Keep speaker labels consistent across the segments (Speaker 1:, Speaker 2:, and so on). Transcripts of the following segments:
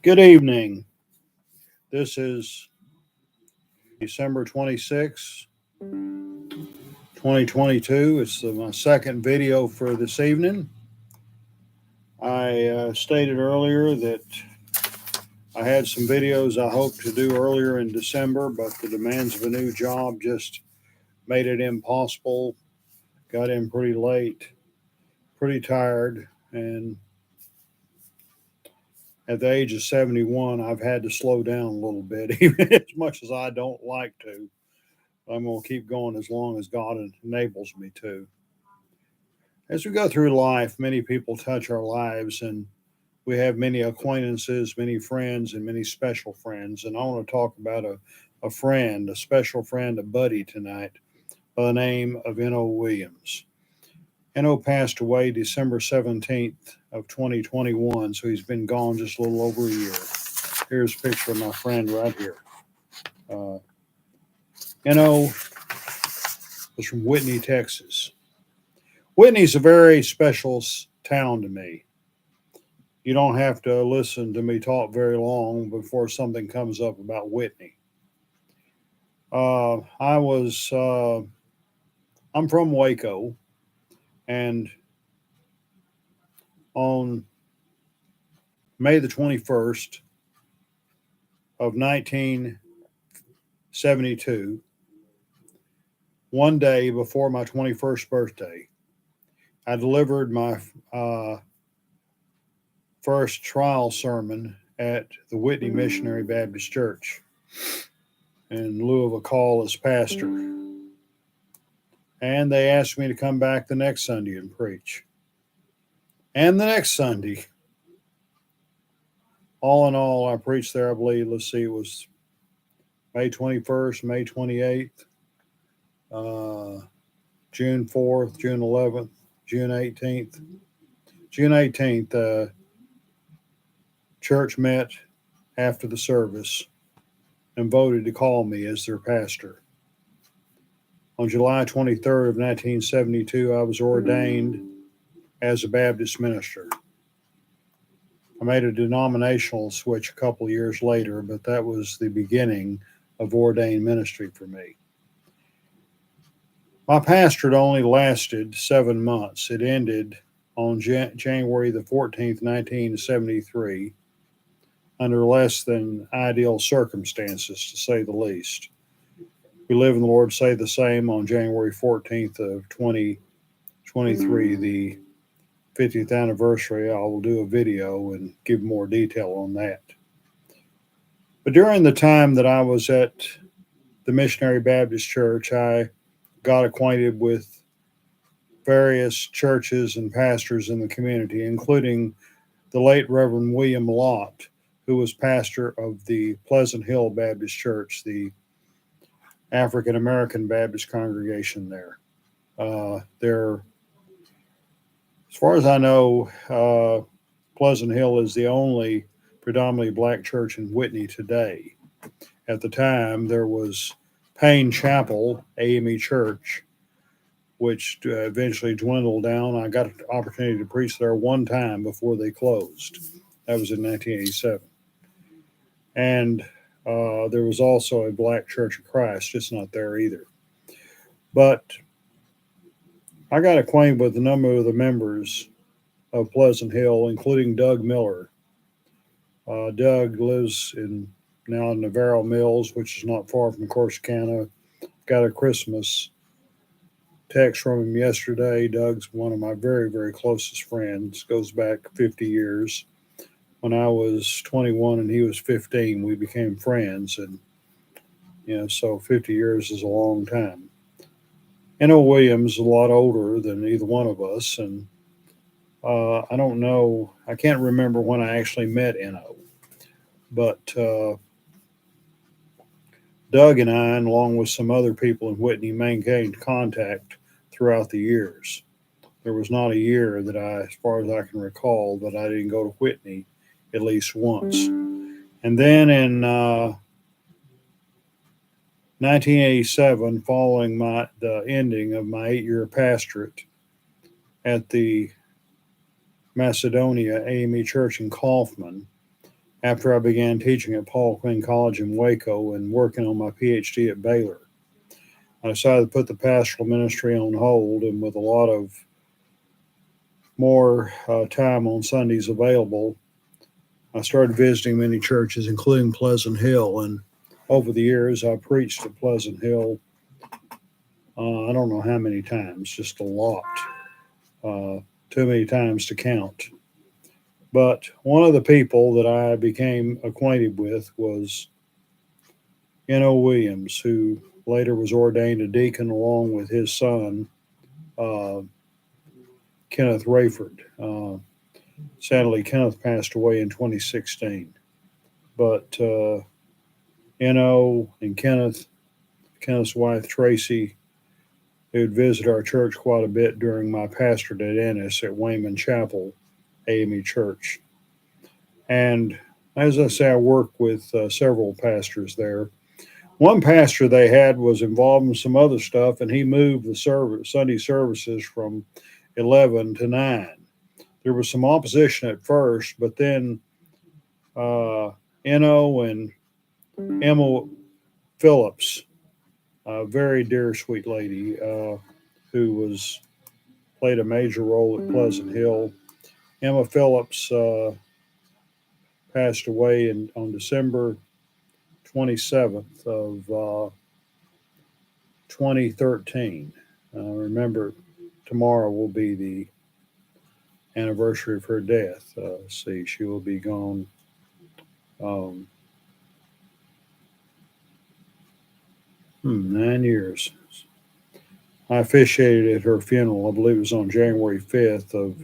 Speaker 1: Good evening. This is December 26, 2022. It's my second video for this evening. I stated earlier that I had some videos I hoped to do earlier in December, but the demands of a new job just made it impossible. Got in pretty late, pretty tired, and at the age of 71, I've had to slow down a little bit, even as much as I don't like to. I'm going to keep going as long as God enables me to. As we go through life, many people touch our lives, and we have many acquaintances, many friends, and many special friends. And I want to talk about a friend, a special friend, a buddy tonight by the name of N.O. Williams. N.O. passed away December 17th of 2021, so he's been gone just a little over a year. Here's a picture of my friend right here. N.O. was from Whitney, Texas. Whitney's a very special town to me. You don't have to listen to me talk very long before something comes up about Whitney. I'm from Waco, and on May the 21st of 1972, one day before my 21st birthday, I delivered my first trial sermon at the Whitney Missionary Baptist Church in lieu of a call as pastor. And they asked me to come back the next Sunday and preach. And the next Sunday. All in all, I preached there, I believe, it was May 21st, May 28th, June 4th, June 11th, June 18th. June 18th, church met after the service and voted to call me as their pastor. On July 23rd of 1972, I was ordained as a Baptist minister. I made a denominational switch a couple of years later, but that was the beginning of ordained ministry for me. My pastorate only lasted 7 months. It ended on January the 14th, 1973, under less than ideal circumstances, to say the least. We live in the Lord say the same on January 14th of 2023, the 50th anniversary. I will do a video and give more detail on that. But during the time that I was at the Missionary Baptist Church, I got acquainted with various churches and pastors in the community, including the late Reverend William Lott, who was pastor of the Pleasant Hill Baptist Church, the African American Baptist congregation there. As far as I know, Pleasant Hill is the only predominantly black church in Whitney today. At the time, there was Payne Chapel, AME Church, which eventually dwindled down. I got an opportunity to preach there one time before they closed. That was in 1987. And there was also a Black Church of Christ, just not there either. But I got acquainted with a number of the members of Pleasant Hill, including Doug Miller. Doug lives now in Navarro Mills, which is not far from Corsicana. Got a Christmas text from him yesterday. Doug's one of my very, very closest friends. Goes back 50 years. When I was 21 and he was 15, we became friends. And, so 50 years is a long time. N.O. Williams is a lot older than either one of us. And I don't know, I can't remember when I actually met N.O. But Doug and I, along with some other people in Whitney, maintained contact throughout the years. There was not a year that as far as I can recall, that I didn't go to Whitney at least once. And then in 1987, following the ending of my 8-year pastorate at the Macedonia AME Church in Kaufman, after I began teaching at Paul Quinn College in Waco and working on my PhD at Baylor. I decided to put the pastoral ministry on hold, and with a lot of more time on Sundays available, I started visiting many churches, including Pleasant Hill. And over the years, I preached at Pleasant Hill, I don't know how many times, just a lot, too many times to count. But one of the people that I became acquainted with was N.O. Williams, who later was ordained a deacon along with his son, uh, Kenneth Rayford. Sadly, Kenneth passed away in 2016. But N.O. and Kenneth's wife Tracy, who'd visit our church quite a bit during my pastorate at Ennis at Wayman Chapel AME Church. And as I say, I worked with several pastors there. One pastor they had was involved in some other stuff, and he moved the Sunday services from 11 to 9. There was some opposition at first, but then N.O. and Emma Phillips, a very dear, sweet lady who played a major role at Pleasant Hill. Emma Phillips passed away on December 27th of 2013. Remember, tomorrow will be the anniversary of her death. See, she will be gone. Um, 9 years. I officiated at her funeral. I believe it was on January 5th of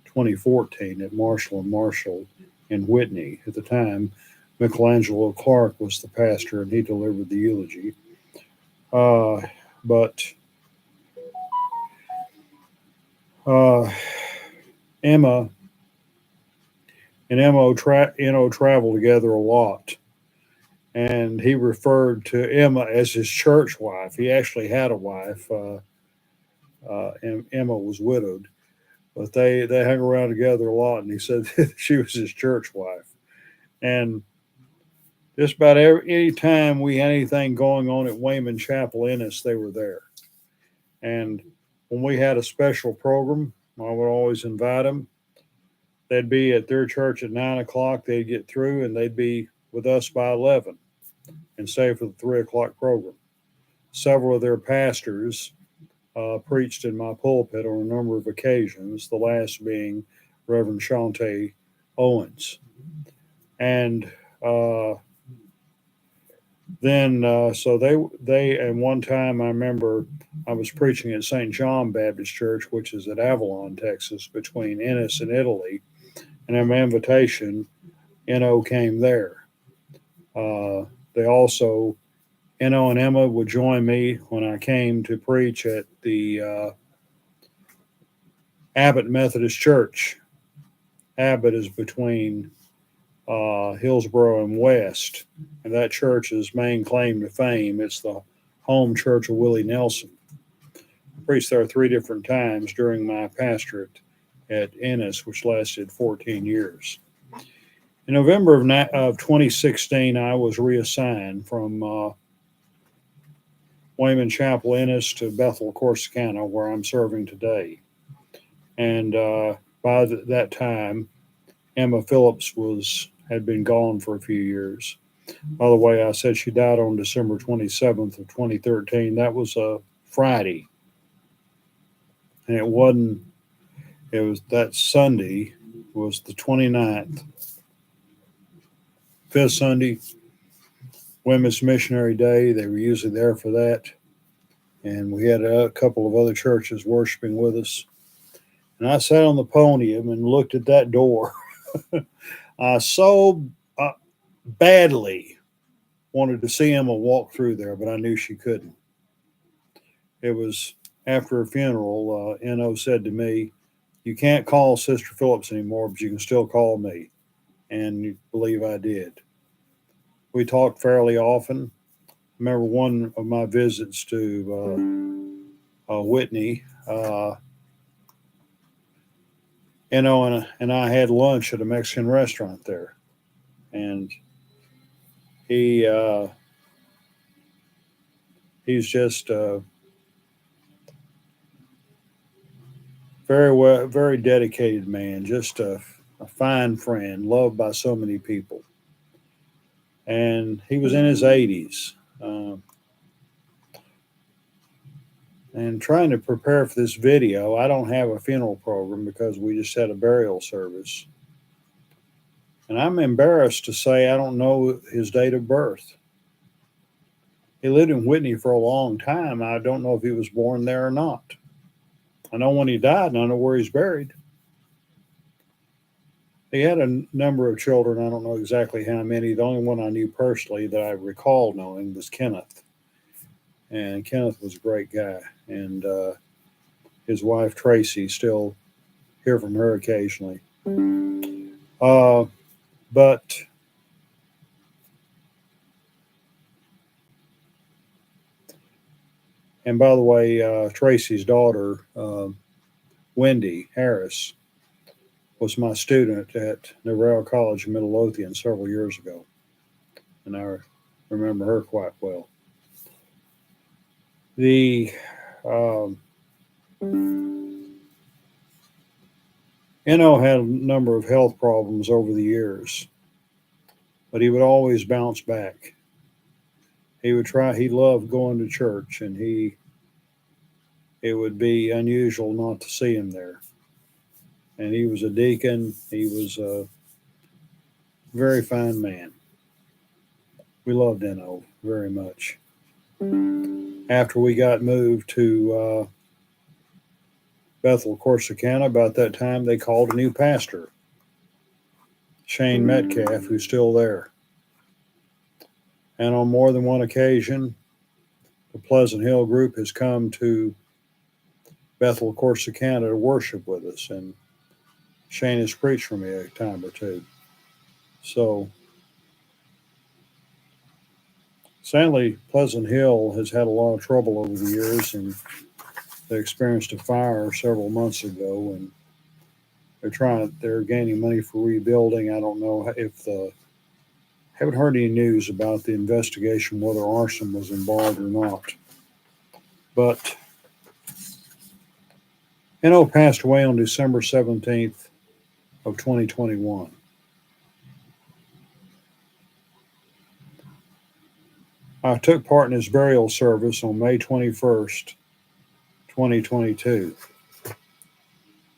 Speaker 1: 2014 at Marshall and Marshall in Whitney. At the time, Michelangelo Clark was the pastor, and he delivered the eulogy. But Emma and Emma traveled together a lot, and he referred to Emma as his church wife. He actually had a wife. And Emma was widowed, but they hung around together a lot, and he said she was his church wife. And just about any time we had anything going on at Wayman Chapel Ennis, they were there. And when we had a special program, I would always invite them. They'd be at their church at 9 o'clock. They'd get through, and they'd be with us by 11 and stay for the 3 o'clock program. Several of their pastors preached in my pulpit on a number of occasions, the last being Reverend Shante Owens. And so and one time I remember I was preaching at St. John Baptist Church, which is at Avalon, Texas, between Ennis and Italy. And at my invitation, N.O. came there. They also N.O. and Emma would join me when I came to preach at the Abbott Methodist Church. Abbott is between Hillsboro and West, and that church's main claim to fame, it's the home church of Willie Nelson. I preached there 3 different times during my pastorate at Ennis, which lasted 14 years. In November of 2016, I was reassigned from Wayman Chapel Ennis to Bethel, Corsicana, where I'm serving today. And by that time, Emma Phillips had been gone for a few years. By the way, I said she died on December 27th of 2013. That was a Friday. And it was that Sunday was the 29th. 5th Sunday, Women's Missionary Day. They were usually there for that. And we had a couple of other churches worshiping with us. And I sat on the podium and looked at that door. I so badly wanted to see Emma walk through there, but I knew she couldn't. It was after a funeral. N.O. said to me, "You can't call Sister Phillips anymore, but you can still call me." And you believe I did. We talked fairly often. I remember one of my visits to Whitney. N.O. and I had lunch at a Mexican restaurant there. and he he's just very dedicated man, just a fine friend, loved by so many people. And he was in his 80s. And trying to prepare for this video, I don't have a funeral program because we just had a burial service. And I'm embarrassed to say I don't know his date of birth. He lived in Whitney for a long time. I don't know if he was born there or not. I know when he died, and I know where he's buried. He had a number of children. I don't know exactly how many. The only one I knew personally that I recall knowing was Kenneth. And Kenneth was a great guy. And his wife, Tracy, still hear from her occasionally. But and by the way, Tracy's daughter, Wendy Harris, was my student at Navarro College in Midlothian several years ago, and I remember her quite well. The Eno had a number of health problems over the years, but he would always bounce back. He would try. He loved going to church, and it would be unusual not to see him there. And he was a deacon. He was a very fine man. We loved Eno very much. After we got moved to Bethel, Corsicana, about that time they called a new pastor, Shane Metcalf, who's still there. And on more than one occasion, the Pleasant Hill group has come to Bethel, Corsicana to worship with us. And Shane has preached for me a time or two. So sadly, Pleasant Hill has had a lot of trouble over the years, and they experienced a fire several months ago, and they're gaining money for rebuilding. I don't know if haven't heard any news about the investigation, whether arson was involved or not. But Eno passed away on December 17th of 2021. I took part in his burial service on May 21st, 2022.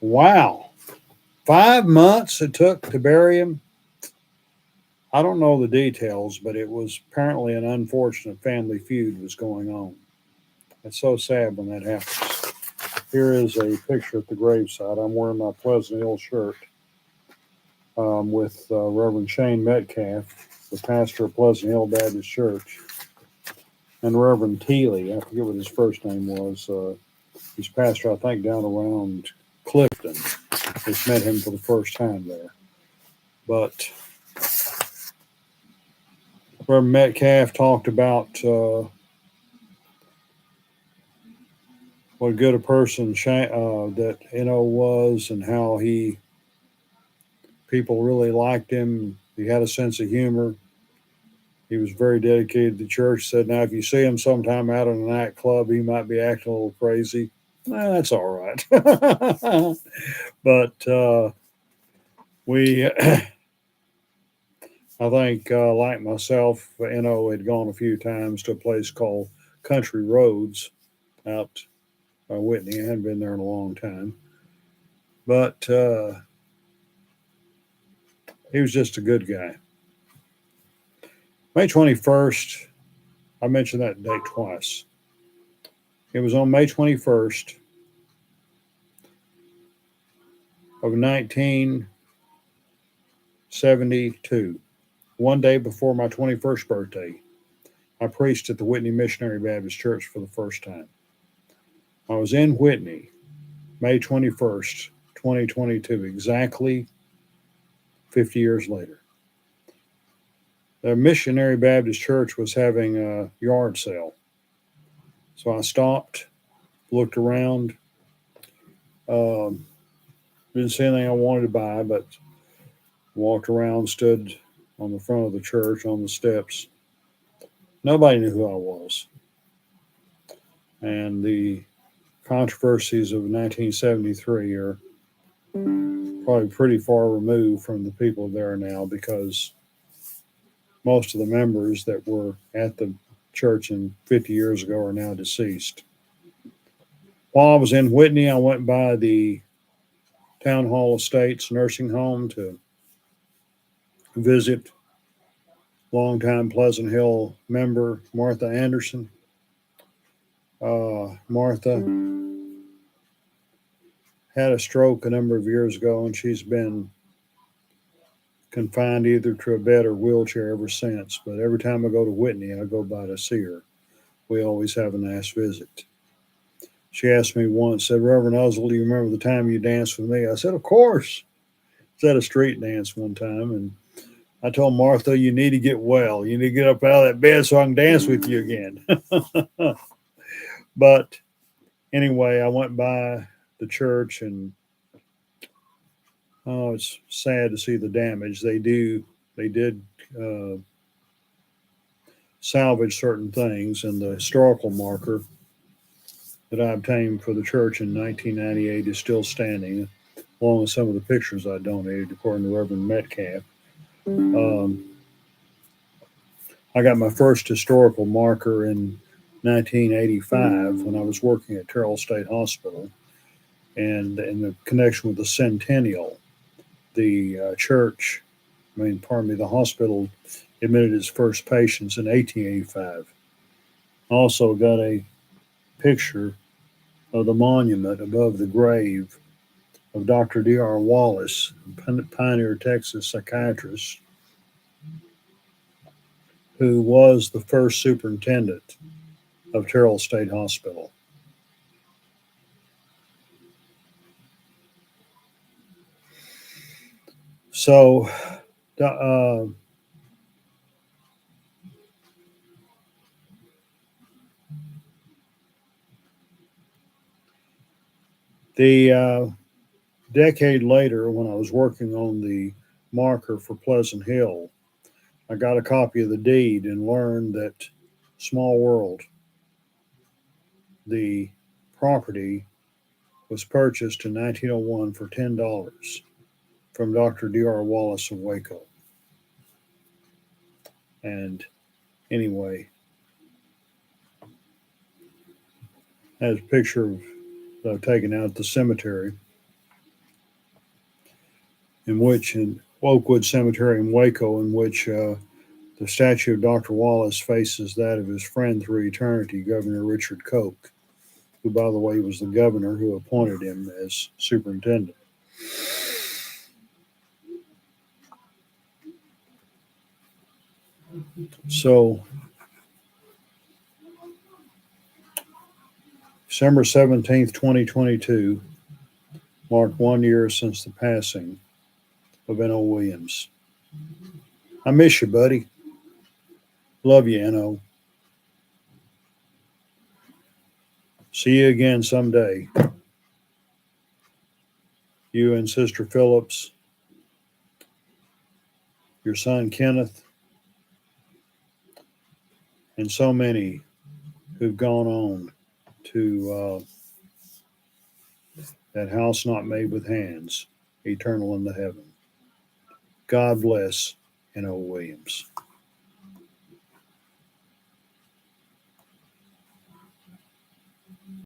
Speaker 1: Wow. 5 months it took to bury him. I don't know the details, but it was apparently an unfortunate family feud was going on. It's so sad when that happens. Here is a picture at the graveside. I'm wearing my Pleasant Hill shirt with Reverend Shane Metcalf, the pastor of Pleasant Hill Baptist Church, and Reverend Teeley. I forget what his first name was. He's pastor, I think, down around Clifton. Just met him for the first time there. But Reverend Metcalf talked about what good a person that Eno was, and how people really liked him. He had a sense of humor. He was very dedicated to the church. Said, now if you see him sometime out in a nightclub, he might be acting a little crazy. That's all right. But we, I think, like myself, Eno had gone a few times to a place called Country Roads out by Whitney. I hadn't been there in a long time. But he was just a good guy. May 21st, I mentioned that date twice. It was on May 21st of 1972, one day before my 21st birthday. I preached at the Whitney Missionary Baptist Church for the first time. I was in Whitney, May 21st, 2022, exactly 50 years later. The Missionary Baptist Church was having a yard sale. So I stopped, looked around, didn't see anything I wanted to buy, but walked around, stood on the front of the church on the steps. Nobody knew who I was. And the controversies of 1973 are probably pretty far removed from the people there now, because most of the members that were at the church in 50 years ago are now deceased. While I was in Whitney, I went by the Town Hall Estates nursing home to visit longtime Pleasant Hill member Martha Anderson. Martha had a stroke a number of years ago, and she's been confined either to a bed or wheelchair ever since. But every time I go to Whitney, I go by to see her. We always have a nice visit. She asked me once, said, "Reverend Uzzell, do you remember the time you danced with me?" I said, "Of course." I was at a street dance one time, and I told Martha, "You need to get well. You need to get up out of that bed so I can dance with you again." But anyway, I went by the church, and oh, it's sad to see the damage. They did uh, salvage certain things, and the historical marker that I obtained for the church in 1998 is still standing, along with some of the pictures I donated, according to Reverend Metcalf. Um, I got my first historical marker in 1985 when I was working at Terrell State Hospital, and in the connection with the centennial, the the hospital admitted its first patients in 1885. Also got a picture of the monument above the grave of Dr. D.R. Wallace, Pioneer, Texas psychiatrist, who was the first superintendent of Terrell State Hospital. So, uh, the decade later, when I was working on the marker for Pleasant Hill, I got a copy of the deed and learned that, small world, the property was purchased in 1901 for $10 from Dr. D.R. Wallace of Waco. And anyway, has a picture of taken out at the cemetery, in Oakwood Cemetery in Waco, in which the statue of Dr. Wallace faces that of his friend through eternity, Governor Richard Koch, who, by the way, was the governor who appointed him as superintendent. So, December 17th, 2022, marked 1 year since the passing of N.O. Williams. I miss you, buddy. Love you, N.O. See you again someday. You and Sister Phillips, your son Kenneth, and so many who've gone on to that house not made with hands, eternal in the heaven. God bless N.O. Williams.